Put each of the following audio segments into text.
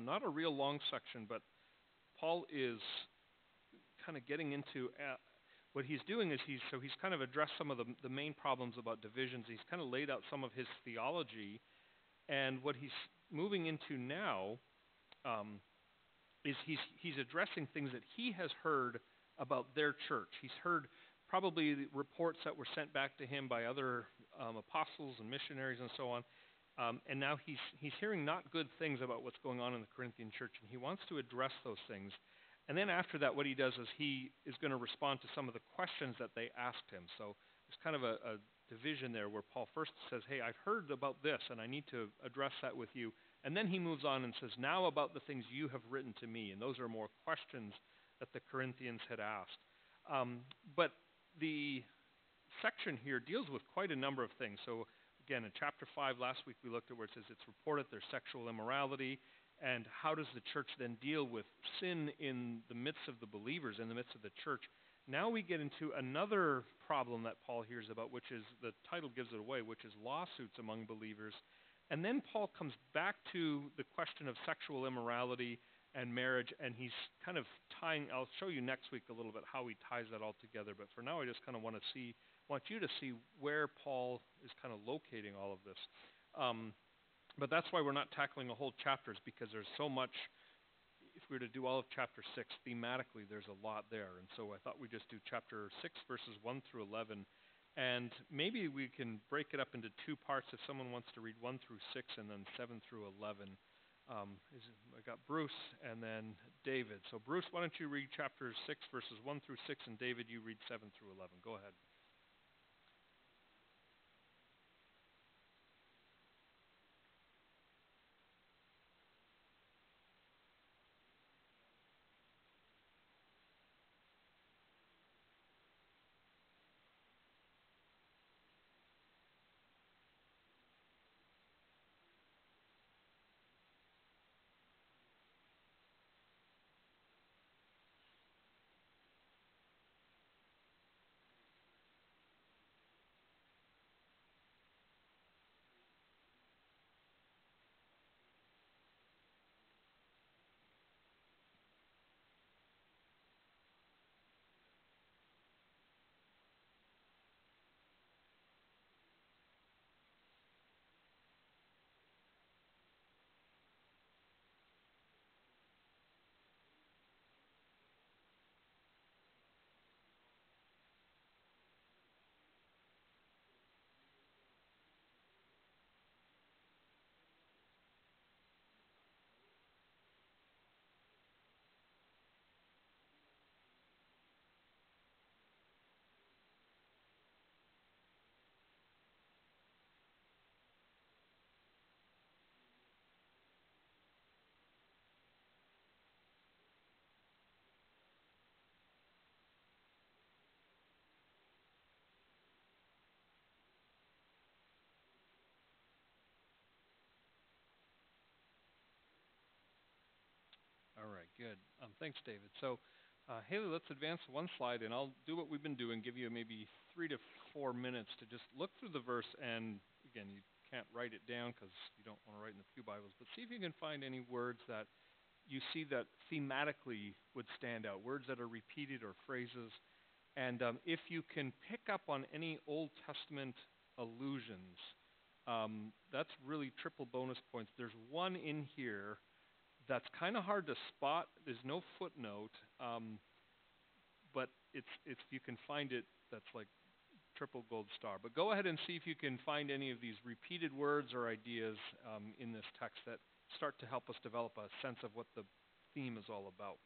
not a real long section, but Paul is kind of getting into what he's doing is he's kind of addressed some of the main problems about divisions. He's kind of laid out some of his theology, and what he's moving into now is he's addressing things that he has heard about their church. He's heard probably the reports that were sent back to him by other apostles and missionaries and so on. And now he's hearing not good things about what's going on in the Corinthian church, and he wants to address those things. And then after that, what he does is he is going to respond to some of the questions that they asked him. So there's kind of a division there where Paul first says, hey, I've heard about this, and I need to address that with you. And then he moves on and says, now about the things you have written to me. And those are more questions that the Corinthians had asked. But the section here deals with quite a number of things. So again, in chapter 5 last week we looked at where it says it's reported there's sexual immorality, and how does the church then deal with sin in the midst of the believers, in the midst of the church. Now we get into another problem that Paul hears about, which is, the title gives it away, which is lawsuits among believers. And then Paul comes back to the question of sexual immorality and marriage, and he's kind of tying, I'll show you next week a little bit how he ties that all together, but for now I just kind of want you to see where Paul is kind of locating all of this. But that's why we're not tackling a whole chapters, because there's so much. If we were to do all of chapter 6, thematically there's a lot there. And so I thought we'd just do chapter 6, verses 1 through 11. And maybe we can break it up into two parts if someone wants to read 1 through 6 and then 7 through 11. I got Bruce and then David. So Bruce, why don't you read chapter 6, verses 1 through 6, and David, you read 7 through 11. Go ahead. All right, good. Thanks, David. So, Haley, let's advance one slide, and I'll do what we've been doing, give you maybe 3 to 4 minutes to just look through the verse, and again, you can't write it down because you don't want to write in the Pew Bibles, but see if you can find any words that you see that thematically would stand out, words that are repeated or phrases. And if you can pick up on any Old Testament allusions, that's really triple bonus points. There's one in here that's kind of hard to spot. There's no footnote, but it's if you can find it, that's like triple gold star. But go ahead and see if you can find any of these repeated words or ideas in this text that start to help us develop a sense of what the theme is all about.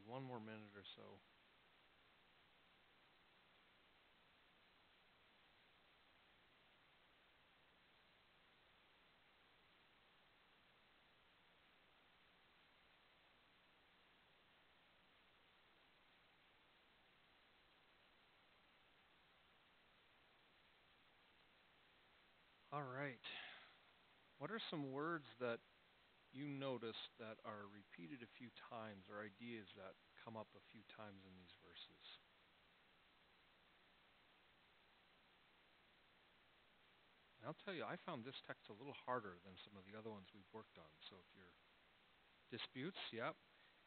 one more minute or so. All right. What are some words that you notice that are repeated a few times, or ideas that come up a few times in these verses? And I'll tell you, I found this text a little harder than some of the other ones we've worked on. So if you're disputes, yep.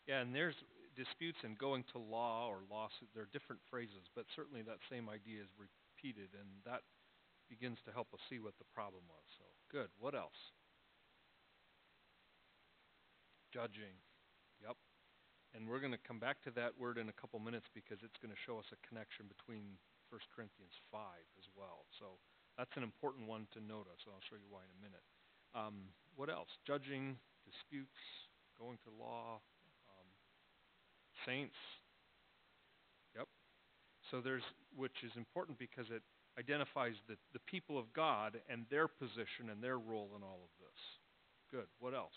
Yeah, and there's disputes and going to law or lawsuit. They're different phrases, but certainly that same idea is repeated, and that begins to help us see what the problem was. So good. What else? Judging. Yep. And we're going to come back to that word in a couple minutes because it's going to show us a connection between 1 Corinthians 5 as well. So that's an important one to notice. I'll show you why in a minute. What else? Judging, disputes, going to law, saints. Yep. So which is important because it identifies the people of God and their position and their role in all of this. Good. What else?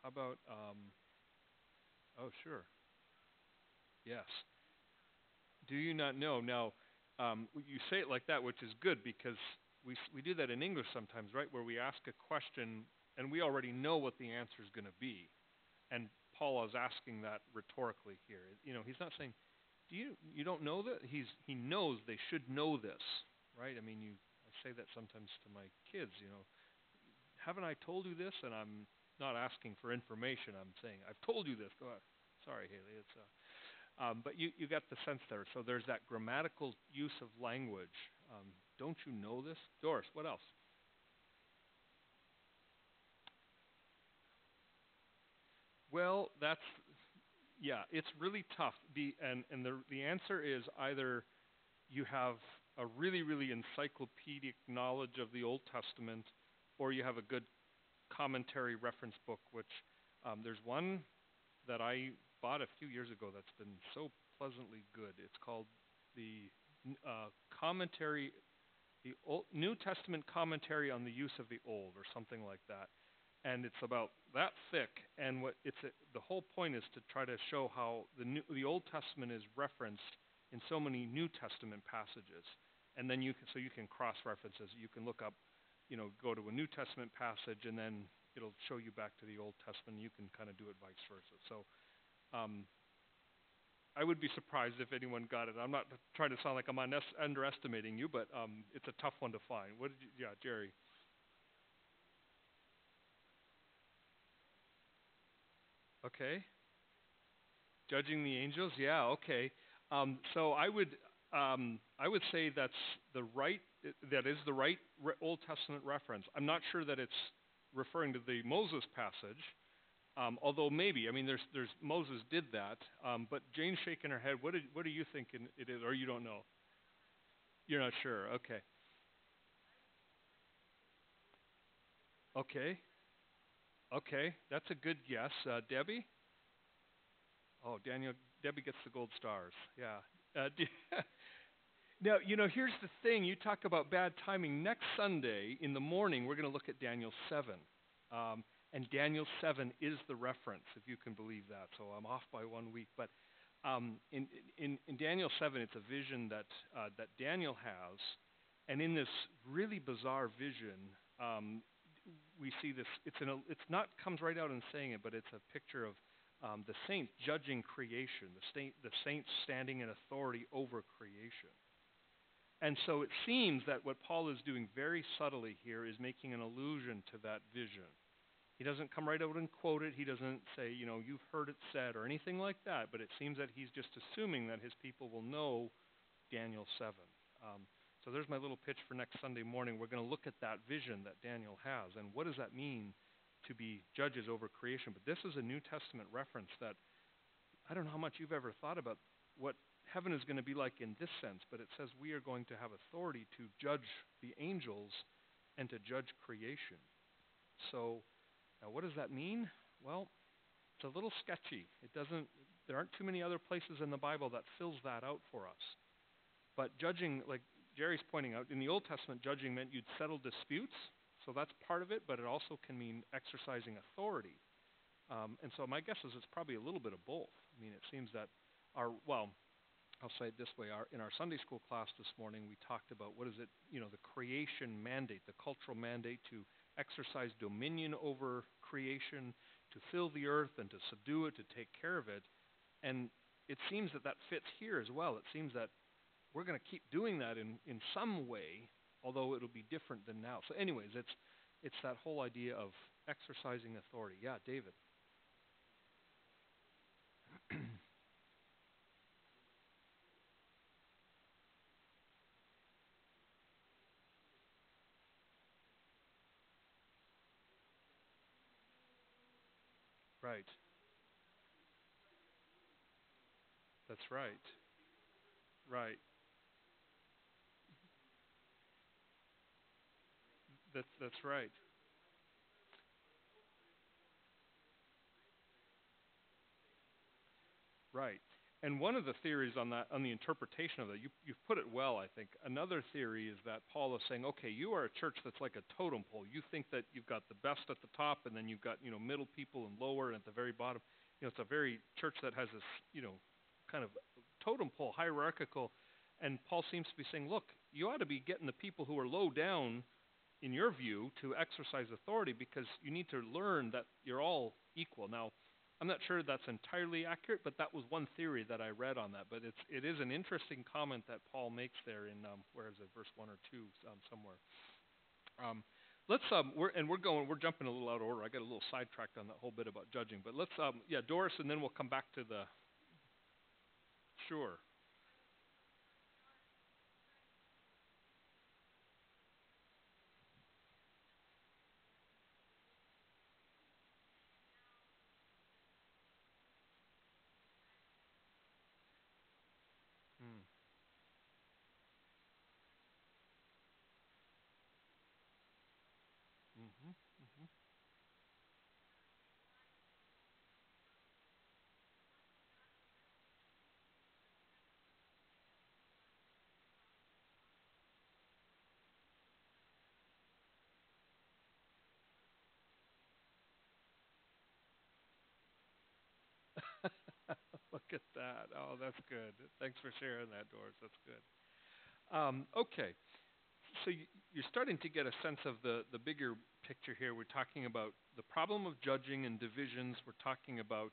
How about, oh, sure. Yes. Do you not know? Now, you say it like that, which is good because we do that in English sometimes, right? Where we ask a question and we already know what the answer is going to be. And Paul is asking that rhetorically here. You know, he's not saying, you don't know that? He knows they should know this, right? I mean, I say that sometimes to my kids, you know, haven't I told you this? And I'm not asking for information. I'm saying, I've told you this. Go ahead. Sorry, Haley. But you got the sense there. So there's that grammatical use of language. Don't you know this? Doris, what else? Well, yeah, it's really tough. The answer is either you have a really, really encyclopedic knowledge of the Old Testament, or you have a good commentary reference book, which there's one that I bought a few years ago that's been so pleasantly good. It's called the commentary, New Testament commentary on the use of the Old, or something like that. And it's about that thick. And the whole point is to try to show how the Old Testament is referenced in so many New Testament passages. And then you can cross-reference as you can look up, go to a New Testament passage, and then it'll show you back to the Old Testament. You can kind of do it vice versa. So I would be surprised if anyone got it. I'm not trying to sound like I'm underestimating you, but it's a tough one to find. Yeah, Jerry. Okay. Judging the angels. Yeah. Okay. So I would say that is the right Old Testament reference. I'm not sure that it's referring to the Moses passage, although maybe. I mean, there's Moses did that, but Jane's shaking her head. What are you thinking it is, or you don't know? You're not sure. Okay. Okay. Okay. That's a good guess. Debbie? Oh, Daniel. Debbie gets the gold stars. Yeah. Now, here's the thing. You talk about bad timing. Next Sunday in the morning, we're going to look at Daniel 7. And Daniel 7 is the reference, if you can believe that. So I'm off by 1 week. But in Daniel 7, it's a vision that Daniel has. And in this really bizarre vision, we see this. It's not comes right out in saying it, but it's a picture of the saints judging creation, the saints standing in authority over creation. And so it seems that what Paul is doing very subtly here is making an allusion to that vision. He doesn't come right out and quote it. He doesn't say, you've heard it said or anything like that, but it seems that he's just assuming that his people will know Daniel 7. So there's my little pitch for next Sunday morning. We're going to look at that vision that Daniel has, and what does that mean to be judges over creation? But this is a New Testament reference that I don't know how much you've ever thought about what heaven is going to be like in this sense, but it says we are going to have authority to judge the angels and to judge creation. So now what does that mean? Well, it's a little sketchy. There aren't too many other places in the Bible that fills that out for us. But judging, like Jerry's pointing out, in the Old Testament, judging meant you'd settle disputes. So that's part of it, but it also can mean exercising authority. And so my guess is it's probably a little bit of both. I mean, it seems that I'll say it this way. In our Sunday school class this morning, we talked about what is it, the creation mandate, the cultural mandate to exercise dominion over creation, to fill the earth and to subdue it, to take care of it. And it seems that fits here as well. It seems that we're going to keep doing that in some way, although it'll be different than now. So anyways, it's that whole idea of exercising authority. Yeah, David. Right. That's right. Right. That's right. Right. And one of the theories on that, on the interpretation of that, you've put it well, I think. Another theory is that Paul is saying, okay, you are a church that's like a totem pole. You think that you've got the best at the top, and then you've got, middle people and lower, and at the very bottom. It's a very church that has this, kind of totem pole, hierarchical. And Paul seems to be saying, look, you ought to be getting the people who are low down, in your view, to exercise authority, because you need to learn that you're all equal. Now, I'm not sure that's entirely accurate, but that was one theory that I read on that. But it is an interesting comment that Paul makes there in where is it, verse 1 or 2 somewhere. We're jumping a little out of order. I got a little sidetracked on that whole bit about judging. But let's Doris, and then we'll come back to the sure. Mm. Mm-hmm. Mm-hmm. Look at that. Oh, that's good. Thanks for sharing that, Doris. That's good. Okay. So you're starting to get a sense of the bigger picture here. We're talking about the problem of judging and divisions. We're talking about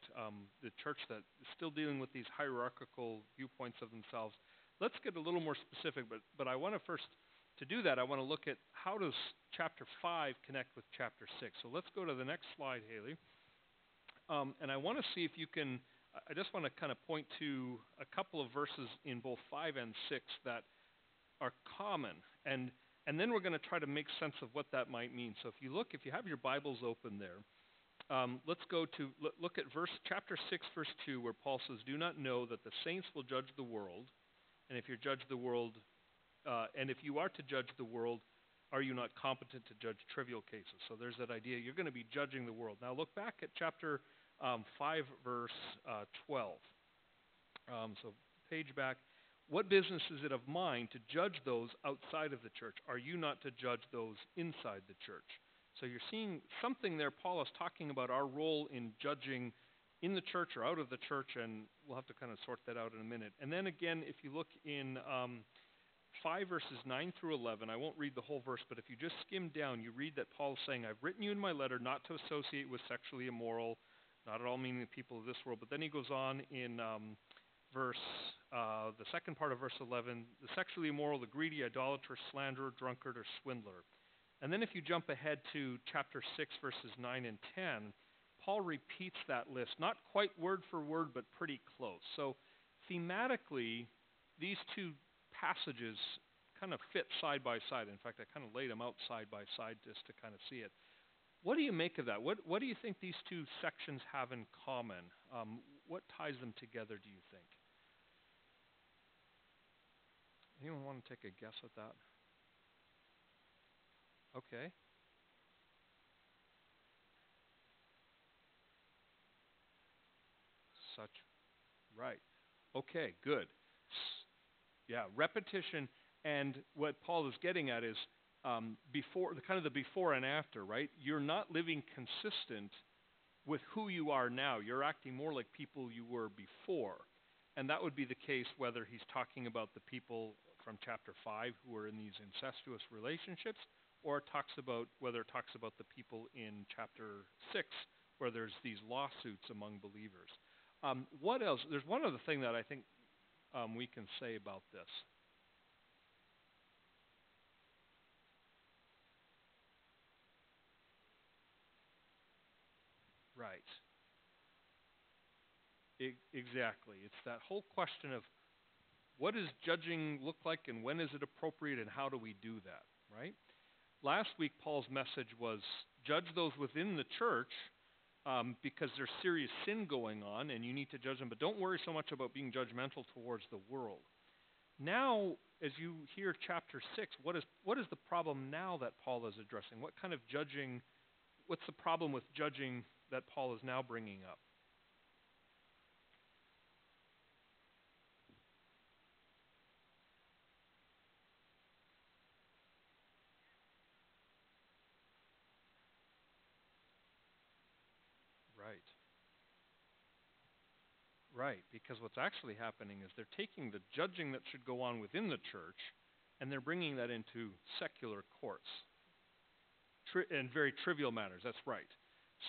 the church that is still dealing with these hierarchical viewpoints of themselves. Let's get a little more specific, but I want to first, to do that, I want to look at how does chapter 5 connect with chapter 6. So let's go to the next slide, Haley. And I want to see if you can, I just want to kind of point to a couple of verses in both 5 and 6 that are common, and then we're going to try to make sense of what that might mean. So if you have your Bibles open there, let's go to look at chapter 6, verse 2, where Paul says, "Do not know that the saints will judge the world, and if you judge the world, and if you are to judge the world, are you not competent to judge trivial cases?" So there's that idea. You're going to be judging the world. Now look back at chapter 5, verse 12. So page back. "What business is it of mine to judge those outside of the church? Are you not to judge those inside the church?" So you're seeing something there. Paul is talking about our role in judging in the church or out of the church, and we'll have to kind of sort that out in a minute. And then again, if you look in 5 verses 9 through 11, I won't read the whole verse, but if you just skim down, you read that Paul is saying, "I've written you in my letter not to associate with sexually immoral," not at all meaning the people of this world. But then he goes on in the second part of verse 11, "the sexually immoral, the greedy, idolater, slanderer, drunkard, or swindler." And then if you jump ahead to chapter 6, verses 9 and 10, Paul repeats that list, not quite word for word, but pretty close. So thematically, these two passages kind of fit side by side. In fact, I kind of laid them out side by side just to kind of see it. What do you make of that? What do you think these two sections have in common? What ties them together, do you think? Anyone want to take a guess at that? Okay. Such. Right. Okay, good. Yeah, repetition. And what Paul is getting at is before the kind of the before and after, right? You're not living consistent with who you are now. You're acting more like people you were before. And that would be the case whether he's talking about the people from chapter 5 who are in these incestuous relationships, or whether it talks about the people in chapter 6 where there's these lawsuits among believers. What else? There's one other thing that I think we can say about this. Right. Exactly. It's that whole question of what does judging look like and when is it appropriate and how do we do that, right? Last week, Paul's message was judge those within the church because there's serious sin going on and you need to judge them, but don't worry so much about being judgmental towards the world. Now, as you hear chapter 6, what is the problem now that Paul is addressing? What kind of judging, what's the problem with judging that Paul is now bringing up? Right. Right, because what's actually happening is they're taking the judging that should go on within the church and they're bringing that into secular courts and very trivial matters. That's right.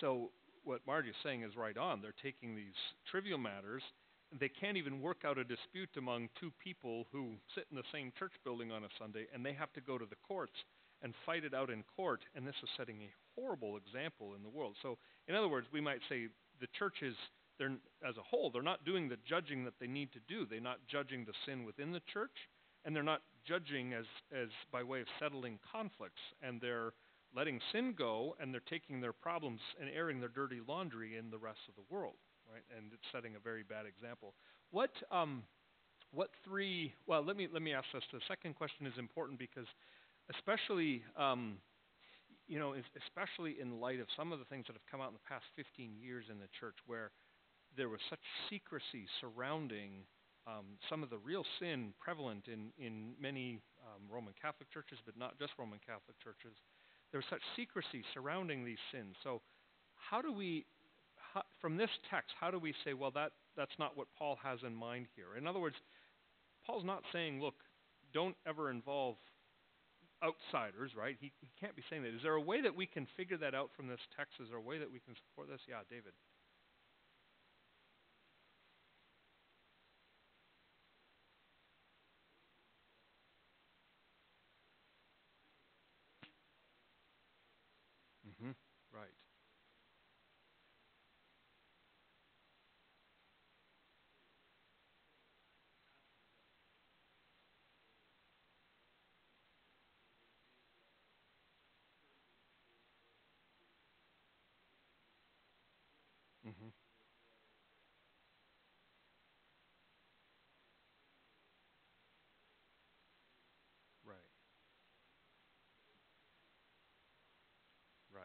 So what Margie is saying is right on. They're taking these trivial matters. They can't even work out a dispute among two people who sit in the same church building on a Sunday, and they have to go to the courts and fight it out in court, and this is setting a horrible example in the world. So in other words, we might say the churches, as a whole, they're not doing the judging that they need to do. They're not judging the sin within the church, and they're not judging as by way of settling conflicts, and they're letting sin go, and they're taking their problems and airing their dirty laundry in the rest of the world, right? And it's setting a very bad example. What three? Well, let me ask this. The second question is important because, especially especially in light of some of the things that have come out in the past 15 years in the church, where there was such secrecy surrounding some of the real sin prevalent in many Roman Catholic churches, but not just Roman Catholic churches. There was such secrecy surrounding these sins. So from this text, how do we say, well, that's not what Paul has in mind here? In other words, Paul's not saying, look, don't ever involve outsiders, right? He can't be saying that. Is there a way that we can figure that out from this text? Is there a way that we can support this? Yeah, David. Mm-hmm. Right. Mm-hmm. Right. Right.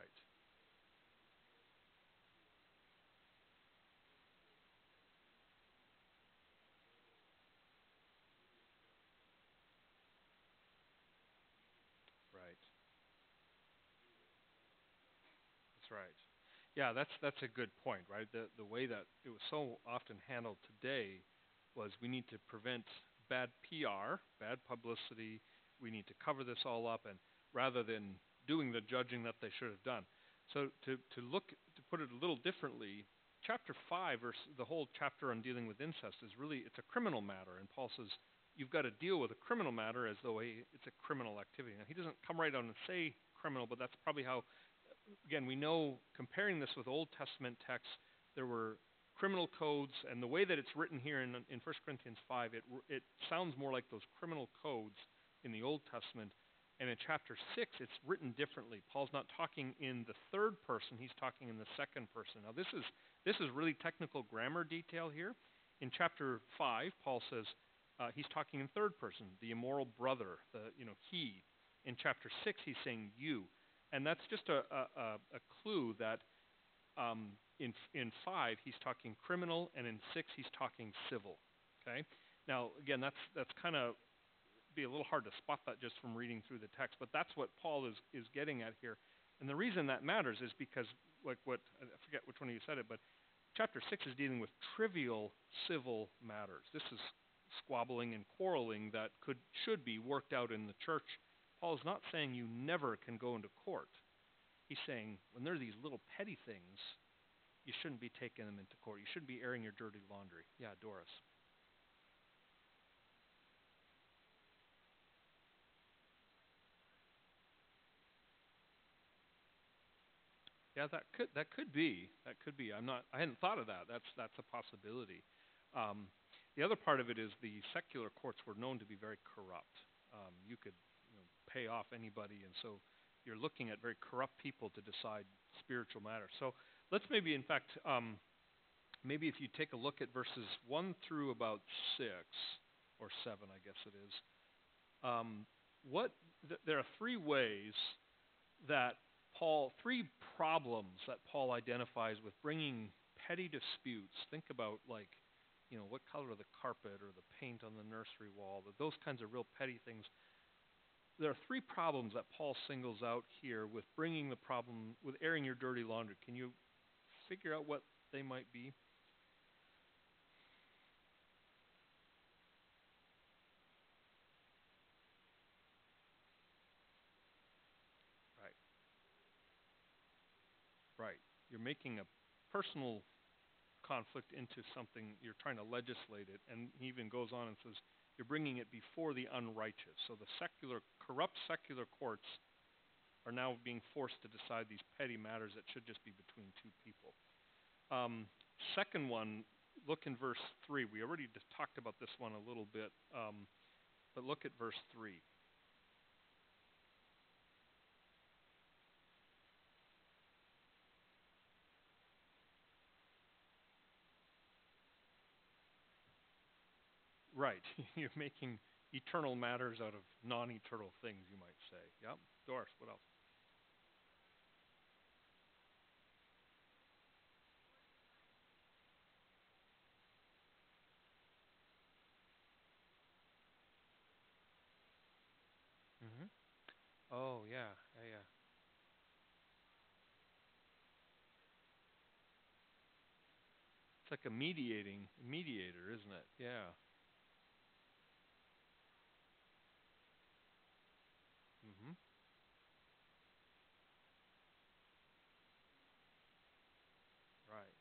Right. That's right. Yeah, that's a good point, right? The way that it was so often handled today was we need to prevent bad PR, bad publicity. We need to cover this all up, and rather than doing the judging that they should have done. So to put it a little differently, chapter 5, verse the whole chapter on dealing with incest is really it's a criminal matter, and Paul says you've got to deal with a criminal matter as though it's a criminal activity. Now he doesn't come right out and say criminal, but that's probably how. Again, we know comparing this with Old Testament texts, there were criminal codes, and the way that it's written here in 1 Corinthians 5, it sounds more like those criminal codes in the Old Testament. And in chapter 6, it's written differently. Paul's not talking in the third person, he's talking in the second person. Now, this is really technical grammar detail here. In chapter 5, Paul says he's talking in third person, the immoral brother, he. In chapter 6, he's saying you. And that's just a clue that in 5, he's talking criminal, and in 6, he's talking civil. Okay? Now, again, that's kind of be a little hard to spot that just from reading through the text, but that's what Paul is getting at here. And the reason that matters is because, like what, I forget which one of you said it, but chapter 6 is dealing with trivial civil matters. This is squabbling and quarreling that should be worked out in the church. Paul is not saying you never can go into court. He's saying when there are these little petty things, you shouldn't be taking them into court. You shouldn't be airing your dirty laundry. Yeah, Doris. Yeah, that could be. I hadn't thought of that. That's a possibility. The other part of it is the secular courts were known to be very corrupt. You could pay off anybody, and so you're looking at very corrupt people to decide spiritual matters. So let's maybe, in fact, maybe if you take a look at verses 1 through about 6 or 7, I guess it is. There are three ways that three problems that Paul identifies with bringing petty disputes. Think about what color of the carpet or the paint on the nursery wall, those kinds of real petty things. There are three problems that Paul singles out here with bringing the problem, with airing your dirty laundry. Can you figure out what they might be? Right. Right. You're making a personal conflict into something, you're trying to legislate it, and he even goes on and says you're bringing it before the unrighteous. So the corrupt secular courts are now being forced to decide these petty matters that should just be between two people. Second one, look in verse 3. We already talked about this one a little bit, but look at verse 3. Right. You're making eternal matters out of non-eternal things, you might say. Yep. Doris, what else? Hmm. Oh, yeah. Yeah, yeah. It's like a mediator, isn't it? Yeah. Hmm. Right.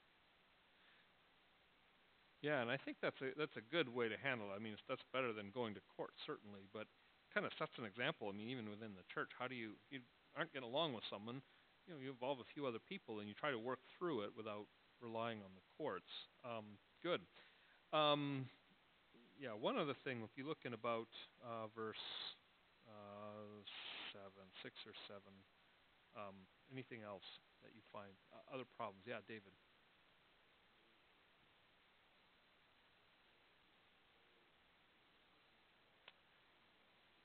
Yeah, and I think that's a good way to handle it. I mean, that's better than going to court, certainly, but kind of sets an example. I mean, even within the church, how do if you aren't getting along with someone, you involve a few other people and you try to work through it without relying on the courts. Good. Um, yeah, one other thing, if you look in about verse 6 or 7, anything else that you find, other problems? Yeah, David.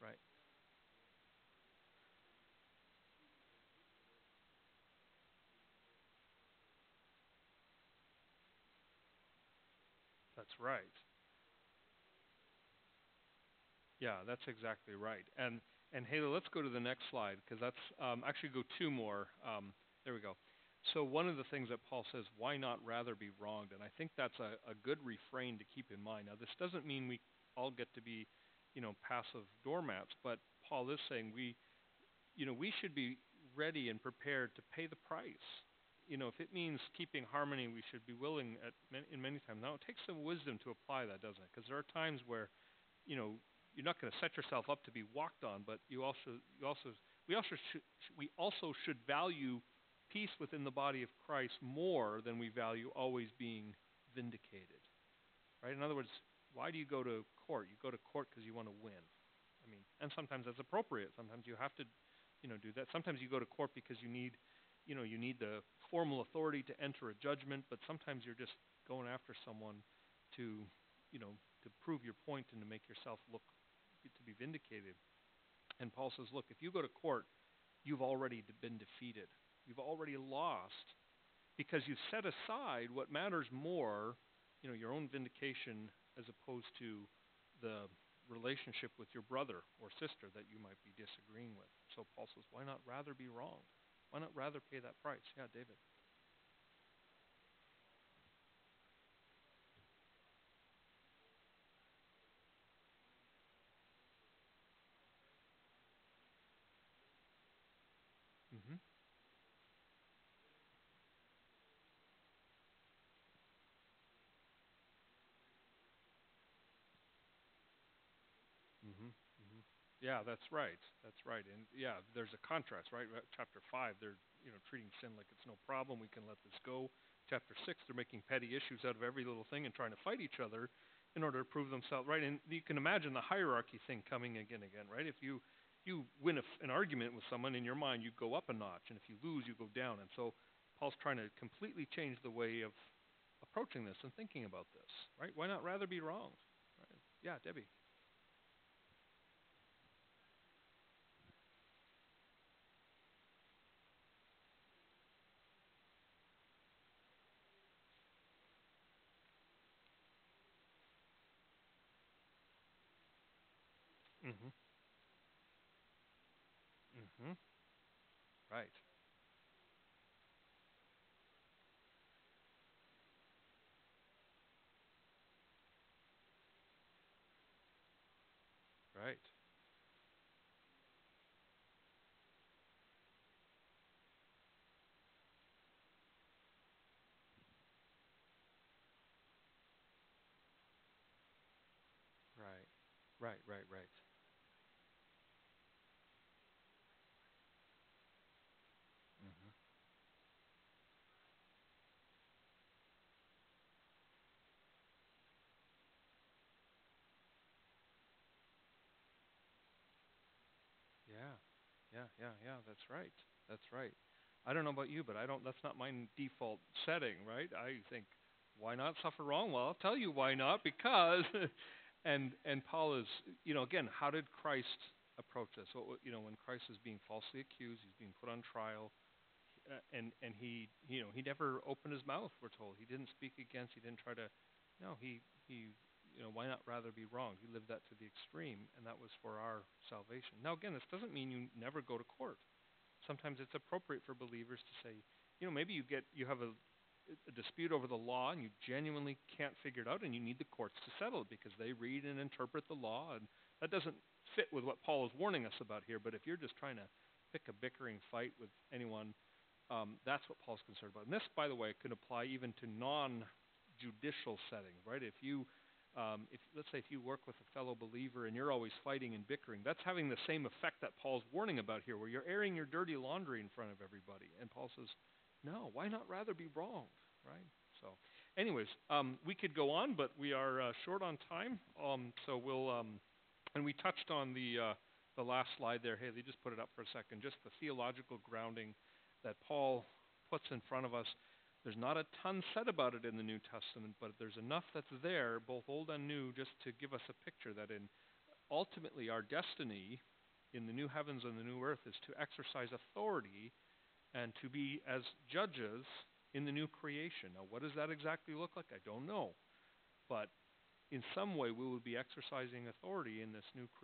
Right. That's right. Yeah, that's exactly right. And Hala, let's go to the next slide because that's actually go two more. There we go. So one of the things that Paul says, why not rather be wronged? And I think that's a good refrain to keep in mind. Now, this doesn't mean we all get to be, passive doormats, but Paul is saying we should be ready and prepared to pay the price. If it means keeping harmony, we should be willing in many times. Now, it takes some wisdom to apply that, doesn't it? Because there are times where you know, you're not going to set yourself up to be walked on, but we also should value peace within the body of Christ more than we value always being vindicated. Right? In other words, why do you go to court? You go to court because you want to win. I mean, and sometimes that's appropriate. Sometimes you have to, do that. Sometimes you go to court because you need the formal authority to enter a judgment, but sometimes you're just going after someone to, to prove your point and to make yourself look to be vindicated. And Paul says, look, if you go to court, you've already been defeated. You've already lost because you've set aside what matters more, your own vindication as opposed to the relationship with your brother or sister that you might be disagreeing with. So Paul says, why not rather be wronged? Why not rather pay that price? Yeah, David. Mm-hmm. Mm-hmm. Mm-hmm. Yeah, that's right. That's right. And yeah, there's a contrast, right? Chapter 5, they're treating sin like it's no problem. We can let this go. Chapter 6, they're making petty issues out of every little thing and trying to fight each other in order to prove themselves right. And you can imagine the hierarchy thing coming again, right? If you win an argument with someone in your mind, you go up a notch, and if you lose, you go down. And so Paul's trying to completely change the way of approaching this and thinking about this, right? Why not rather be wronged? Right? Yeah, Debbie. Mm-hmm. Mm-hmm. Right. Right. Right. Right. Right. Right. Mm-hmm. Yeah. Yeah. Yeah. Yeah. That's right. That's right. I don't know about you, but I don't. That's not my default setting, right? I think, why not suffer wrong? Well, I'll tell you why not. Because, and Paul is, again, how did Christ approach this? So, when Christ is being falsely accused, he's being put on trial, and he never opened his mouth. We're told he didn't speak against. He didn't try to. No, he why not rather be wronged? He lived that to the extreme, and that was for our salvation. Now again, this doesn't mean you never go to court. Sometimes it's appropriate for believers to say, maybe you have a dispute over the law and you genuinely can't figure it out, and you need the courts to settle it because they read and interpret the law, and that doesn't fit with what Paul is warning us about here. But if you're just trying to pick a bickering fight with anyone, that's what Paul's concerned about. And this, by the way, can apply even to non-judicial settings, right? If let's say if you work with a fellow believer and you're always fighting and bickering, that's having the same effect that Paul's warning about here, where you're airing your dirty laundry in front of everybody. And Paul says, no, why not rather be wronged, right? So, anyways, we could go on, but we are short on time. So we'll and we touched on the last slide there. Haley, just put it up for a second. Just the theological grounding that Paul puts in front of us. There's not a ton said about it in the New Testament, but there's enough that's there, both old and new, just to give us a picture that in ultimately our destiny in the new heavens and the new earth is to exercise authority and to be as judges in the new creation. Now, what does that exactly look like? I don't know. But in some way, we will be exercising authority in this new creation.